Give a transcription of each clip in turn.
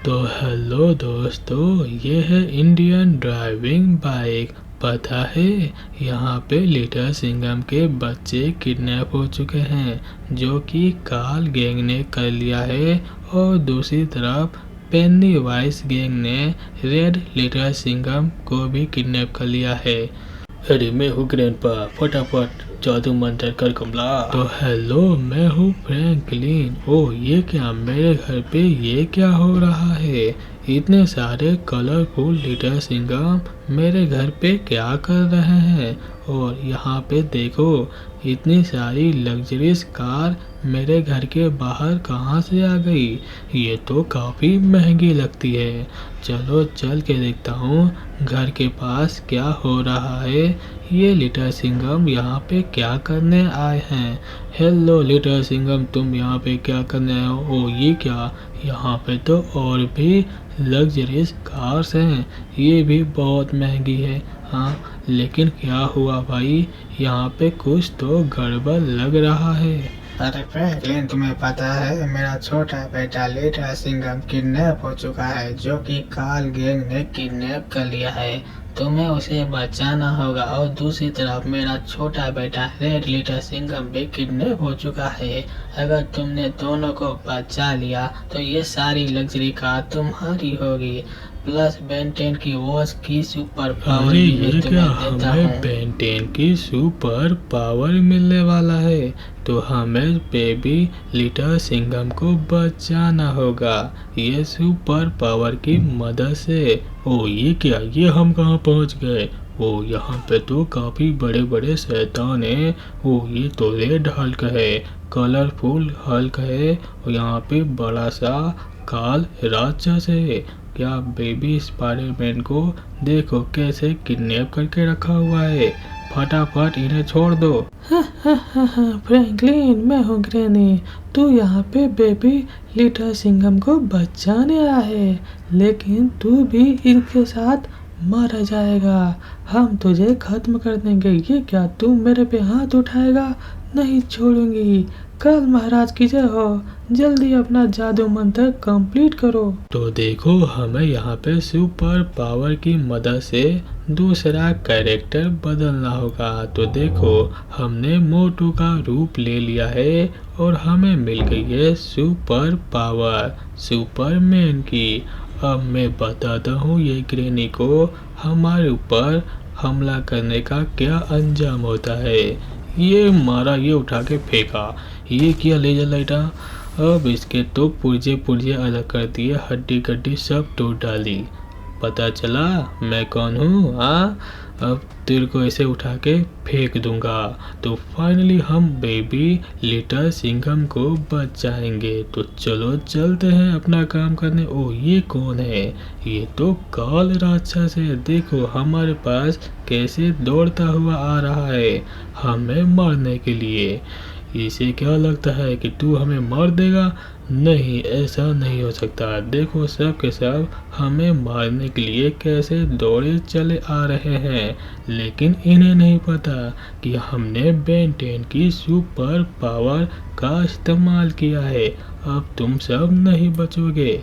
तो हेलो दोस्तों, ये है इंडियन ड्राइविंग बाइक। पता है, यहाँ पे लिटिल सिंघम के बच्चे किडनैप हो चुके हैं, जो कि कार्ल गैंग ने कर लिया है। और दूसरी तरफ पेन्नी वाइस गैंग ने रेड लिटिल सिंघम को भी किडनैप कर लिया है। अरे मैं हूँ ग्रैंडपा, फटाफट जादू मंत्र कर कमला। तो हेलो, मैं हूँ फ्रैंकलिन। ओ ये क्या, मेरे घर पे ये क्या हो रहा है? इतने सारे कलरफुल लिटिल सिंघम मेरे घर पे क्या कर रहे हैं? और यहाँ पे देखो, इतनी सारी लग्जरियस कार मेरे घर के बाहर कहाँ से आ गई? ये तो काफ़ी महंगी लगती है। चलो चल के देखता हूँ घर के पास क्या हो रहा है। ये लिटिल सिंघम यहाँ पे क्या करने आए हैं? हेलो लिटिल सिंघम, तुम यहाँ पे क्या करने आए हो? ओ ये क्या, यहाँ पे तो और भी लग्जरियस कार्स हैं, ये भी बहुत महंगी है। हाँ लेकिन क्या हुआ भाई, यहाँ पे कुछ तो गड़बड़ लग रहा है। अरे फ्रैंकलिन, तुम्हें पता है मेरा छोटा बेटा लिटिल सिंघम किडनैप हो चुका है, जो कि कार्ल गैंग ने किडनैप कर लिया है। तुम्हें उसे बचाना होगा। और दूसरी तरफ मेरा छोटा बेटा रेड लिटिल सिंघम भी किडनैप हो चुका है। अगर तुमने दोनों को बचा लिया तो ये सारी लग्जरी कार तुम्हारी होगी, प्लस बेंटेन की वॉच की सुपर पावर अरे भी मैं ये क्या, तुम्हें देता हमें हूँ। बेंटेन की सुपर पावर मिलने वाला है, तो हमें बेबी लिटिल सिंघम को बचाना होगा ये सुपर पावर की मदद से। ओ ये क्या, ये हम कहाँ पहुँच गए? ओ यहाँ पे तो काफ़ी बड़े बड़े शैतान हैं। ओ ये तो रेड हल्क है, कलरफुल हल्क है। और यहाँ पे बड़ा सा काल राक्षस है। क्या बेबी स्पाइडरमैन को देखो कैसे किडनैप करके रखा हुआ है। फटाफट इन्हें छोड़ दो। फ्रैंकलिन, मैं हूँ ग्रैनी। तू यहाँ पे बेबी लिटिल सिंघम को बचाने आया है, लेकिन तू भी इनके साथ मारा जाएगा। हम तुझे खत्म कर देंगे। ये क्या, तू मेरे पे हाथ उठाएगा? नहीं छोड़ूंगी। कल महाराज की जय हो। जल्दी अपना जादू मंत्र कंप्लीट करो। तो देखो, हमें यहाँ पे सुपर पावर की मदद से दूसरा कैरेक्टर बदलना होगा। तो देखो, हमने मोटू का रूप ले लिया है और हमें मिल गई है सुपर पावर सुपरमैन की। अब मैं बताता हूँ ये ग्रैनी को हमारे ऊपर हमला करने का क्या अंजाम होता है। ये मारा, ये उठा के फेंका। ये किया लेजर लाइटा। अब इसके तो पुर्जे पुर्जे अलग कर दिए, हड्डी गड्डी सब तोड़ डाली। पता चला मैं कौन हूँ? हाँ, अब तेरे को ऐसे उठा के फेंक दूंगा। तो फाइनली हम बेबी लिटिल सिंघम को बचाएंगे। तो चलो चलते हैं अपना काम करने। ओ ये कौन है? ये तो काल राक्षस है। देखो हमारे पास कैसे दौड़ता हुआ आ रहा है हमें मारने के लिए। इसे क्या लगता है कि तू हमें मार देगा? नहीं, ऐसा नहीं हो सकता। देखो सब के सब हमें मारने के लिए कैसे दौड़े चले आ रहे हैं, लेकिन इन्हें नहीं पता कि हमने बेंटेन की सुपर पावर का इस्तेमाल किया है। अब तुम सब नहीं बचोगे।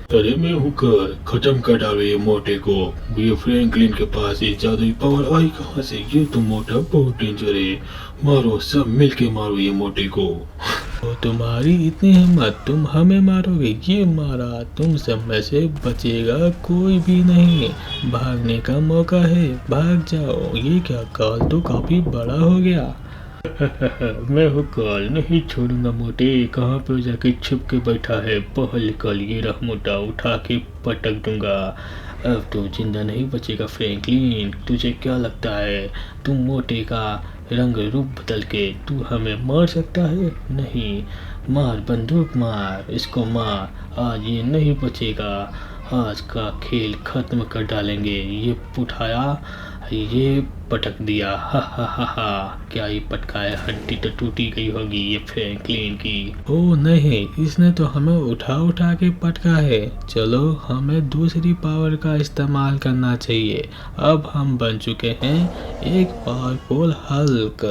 अरे मैं हुकर, खत्म कर डालो ये मोटे को। ये फ्रैंकलिन के पास ये जादुई पावर आई कहाँ से? ये तो मोटा बहुत डेंजर है। मारो, सब मिलके मारो ये मोटे को। तो तुम्हारी इतनी हिम्मत, तुम हमें मारोगे? ये मारा, तुम सब में से बचेगा कोई भी नहीं। भागने का मौका है, भाग जाओ। ये क्या, काल तो काफी बड़ा हो गया। मैं हूँ काल, नहीं छोड़ूंगा मोटे। कहाँ पे जाके छुप के बैठा है? बाहर निकल, ये रहा मोटा, उठा के पटक दूंगा। अब तो जिंदा नहीं बचेगा फ्रैंकलिन। तुझे क्या लगता है तुम मोटे का रंग रूप बदल के तू हमें मार सकता है? नहीं, मार, बंदूक मार, इसको मार। आज ये नहीं बचेगा। आज का खेल खत्म कर डालेंगे। ये उठाया, ये पटक दिया। हा हा हा हा। क्या ये पटकाया, हड्डी तो टूटी गई होगी ये फ्रैंकलिन की। ओ नहीं, इसने तो हमें उठा उठा के पटका है। चलो हमें दूसरी पावर का इस्तेमाल करना चाहिए। अब हम बन चुके हैं एक पावरफुल हल्क।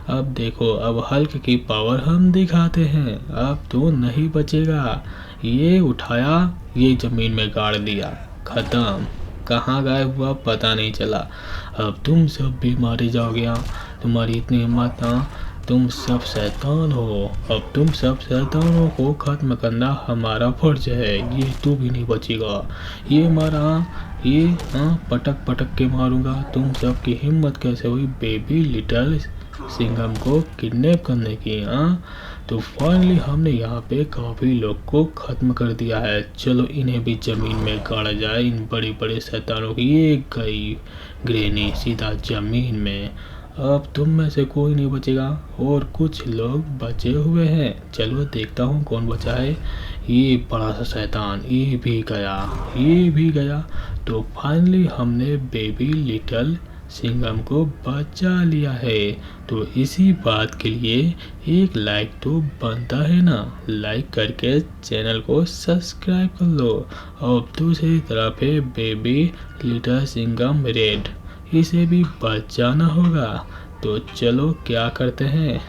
अब देखो, अब हल्क की पावर हम दिखाते हैं। अब तो नहीं बचेगा। ये उठाया, ये जमीन में गाड़ दिया, खत्म। कहाँ गायब हुआ पता नहीं चला। अब तुम सब भी मारे जाओगे। तुम्हारी इतनी हिम्मत, तुम सब शैतान हो। अब तुम सब शैतानों को खत्म करना हमारा फर्ज है। ये तू भी नहीं बचेगा। ये मारा, ये पटक पटक के मारूंगा। तुम सब की हिम्मत कैसे हुई बेबी लिटिल सिंघम को किडनैप करने की? तो फाइनली हमने यहाँ पे काफ़ी लोग को ख़त्म कर दिया है। चलो इन्हें भी ज़मीन में गाड़ा जाए, इन बड़े बड़े शैतानों की। ये गई ग्रेनी सीधा ज़मीन में। अब तुम में से कोई नहीं बचेगा और कुछ लोग बचे हुए हैं। चलो देखता हूँ कौन बचा है। ये बड़ा सा शैतान, ये भी गया, ये भी गया। तो फाइनली हमने बेबी लिटिल सिंघम को बचा लिया है। तो इसी बात के लिए एक लाइक तो बनता है ना। लाइक करके चैनल को सब्सक्राइब कर लो। और दूसरी तरफ है बेबी लिटिल सिंघम रेड, इसे भी बचाना होगा। तो चलो क्या करते हैं।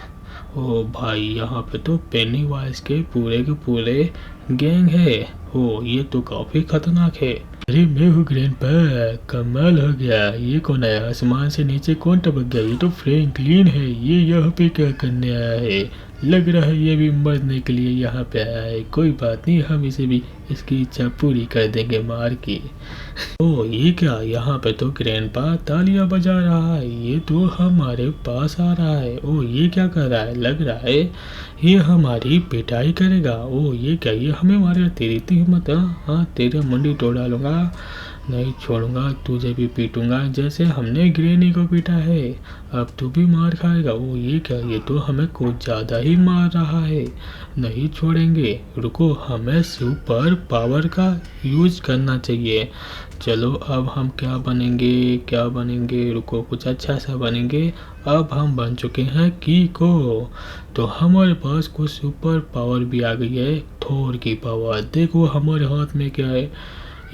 ओ भाई, यहाँ पे तो पेनीवाइज के पूरे गैंग है। ओ ये तो काफी खतरनाक है। अरे मैं हूँ ग्रैंडपा, कमाल हो गया। ये कौन आया? आसमान से नीचे कौन टपक गया? ये तो फ्रैंकलिन है। ये यहाँ पे क्या करने आया है? लग रहा है ये भी मरने के लिए यहाँ पे आया है। कोई बात नहीं, हम इसे भी इसकी इच्छा पूरी कर देंगे मार के। ओ ये क्या? यहाँ पे तो ग्रैंडपा तालियां बजा रहा है। ये तो हमारे पास आ रहा है। ओ ये क्या कर रहा है? लग रहा है ये हमारी पिटाई करेगा। ओ ये क्या? ये हमें मारेगा? तेरी इतनी हिम्मत? हाँ तेरे मुंडी तोड़ डालूंगा, नहीं छोड़ूंगा, तुझे भी पीटूंगा जैसे हमने ग्रेनी को पीटा है। अब तू भी मार खाएगा। ओ ये क्या? ये तो हमें कुछ ज़्यादा ही मार रहा है। नहीं छोड़ेंगे, रुको, हमें सुपर पावर का यूज करना चाहिए। चलो अब हम क्या बनेंगे? रुको, कुछ अच्छा सा बनेंगे। अब हम बन चुके हैं कीको। तो हमारे पास कुछ सुपर पावर भी आ गई है। थोर की पावर देखो हमारे हाथ में क्या है,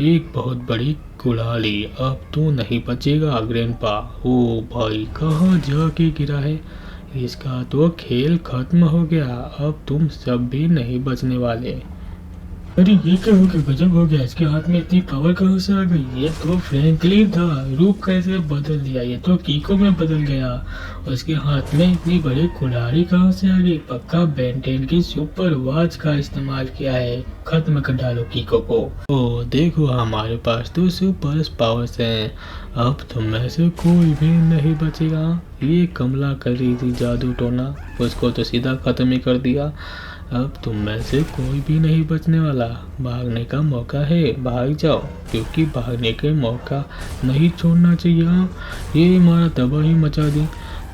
एक बहुत बड़ी कुल्हाड़ी। अब तू नहीं बचेगा ग्रैंडपा। ओ भाई, कहाँ जाके गिरा है? इसका तो खेल खत्म हो गया। अब तुम सब भी नहीं बचने वाले। अरे ये क्या हो गया? गजब हो गया। इसके हाथ में इतनी पावर कहाँ से आ गई? ये तो फ्रैंकलिन था, रूप कैसे बदल दिया? ये तो कीको में बदल गया। उसके हाथ में इतनी बड़ी कुल्हाड़ी कहाँ से आ गई? पक्का बेंटेन की सुपर वॉच का इस्तेमाल किया है। खत्म कर डालो कीको को। ओ देखो, हमारे पास तो सुपर पावर्स हैं। अब तुम में से कोई भी नहीं बचेगा। ये कमला कर रही थी जादू टोना, उसको तो सीधा खत्म ही कर दिया। अब तुम में से कोई भी नहीं बचने वाला। भागने का मौका है, भाग जाओ, क्योंकि भागने के मौका नहीं छोड़ना चाहिए। ये हमारा तबाही मचा दी।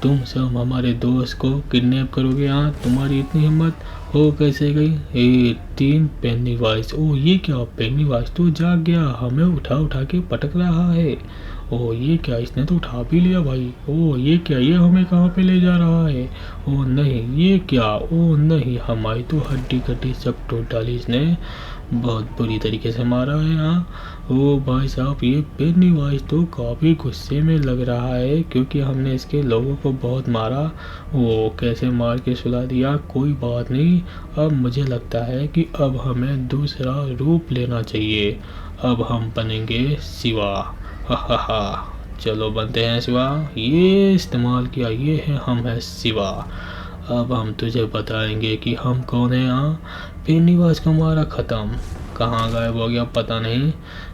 तुम सब हमारे दोस्त को किडनैप करोगे? तुम्हारी इतनी हिम्मत हो कैसे गई? ये 3 पेनीवाइज। ओ ये क्या? पेनीवाइज तो जाग गया, हमें उठा के पटक रहा है। ओ ये क्या? इसने तो उठा भी लिया भाई। ओ ये क्या? ये हमें कहाँ पे ले जा रहा है? ओ नहीं, ये क्या? ओ नहीं, हमारी तो हड्डी कड्डी सब तोड़ डाली इसने। बहुत बुरी तरीके से मारा है। ओ भाई साहब, ये पेनीवाइज तो काफ़ी गुस्से में लग रहा है, क्योंकि हमने इसके लोगों को बहुत मारा। वो कैसे मार के सुला दिया। कोई बात नहीं, अब मुझे लगता है कि अब हमें दूसरा रूप लेना चाहिए। अब हम बनेंगे शिवा। हा, चलो बनते हैं शिवा। ये इस्तेमाल किया, ये है हम है शिवा। अब हम तुझे बताएंगे कि हम कौन हैं। पेनीवाइज का मारा खत्म, कहाँ गायब हो गया पता नहीं,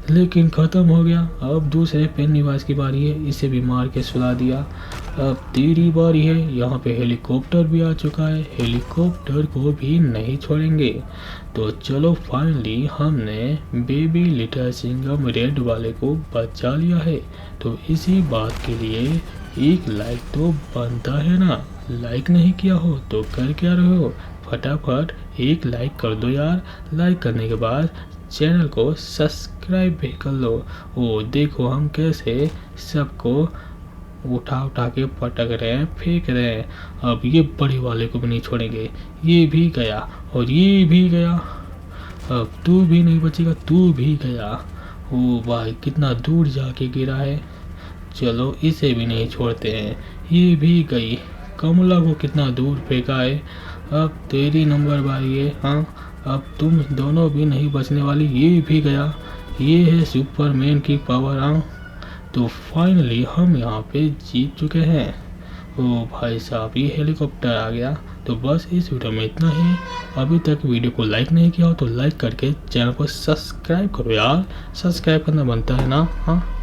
लेकिन ख़त्म हो गया। अब दूसरे पेनीवाइज की बारी है, इसे भी मार के सुला दिया। अब तेरी बारी है। यहाँ पे हेलीकॉप्टर भी आ चुका है, हेलीकॉप्टर को भी नहीं छोड़ेंगे। तो चलो फाइनली हमने बेबी लिटिल सिंघम रेड वाले को बचा लिया है। तो इसी बात के लिए एक लाइक तो बनता है ना। लाइक नहीं किया हो तो कर क्या रहे हो? फटाफट एक लाइक कर दो यार। लाइक करने के बाद चैनल को सब्सक्राइब भी कर लो। ओ देखो हम कैसे सबको उठा के पटक रहे हैं, फेंक रहे हैं। अब ये बड़े वाले को भी नहीं छोड़ेंगे। ये भी गया और ये भी गया। अब तू भी नहीं बचेगा, तू भी गया। ओ भाई, कितना दूर जाके गिरा है। चलो इसे भी नहीं छोड़ते हैं। ये भी गई। कमला को कितना दूर फेंका है। अब तेरी नंबर बारी है। अब तुम दोनों भी नहीं बचने वाली। ये भी गया। ये है सुपरमैन की पावर। तो फाइनली हम यहाँ पे जीत चुके हैं। ओ भाई साहब, ये हेलीकॉप्टर आ गया। तो बस इस वीडियो में इतना ही। अभी तक वीडियो को लाइक नहीं किया हो तो लाइक करके चैनल को सब्सक्राइब करो यार। सब्सक्राइब करना बनता है ना। हाँ।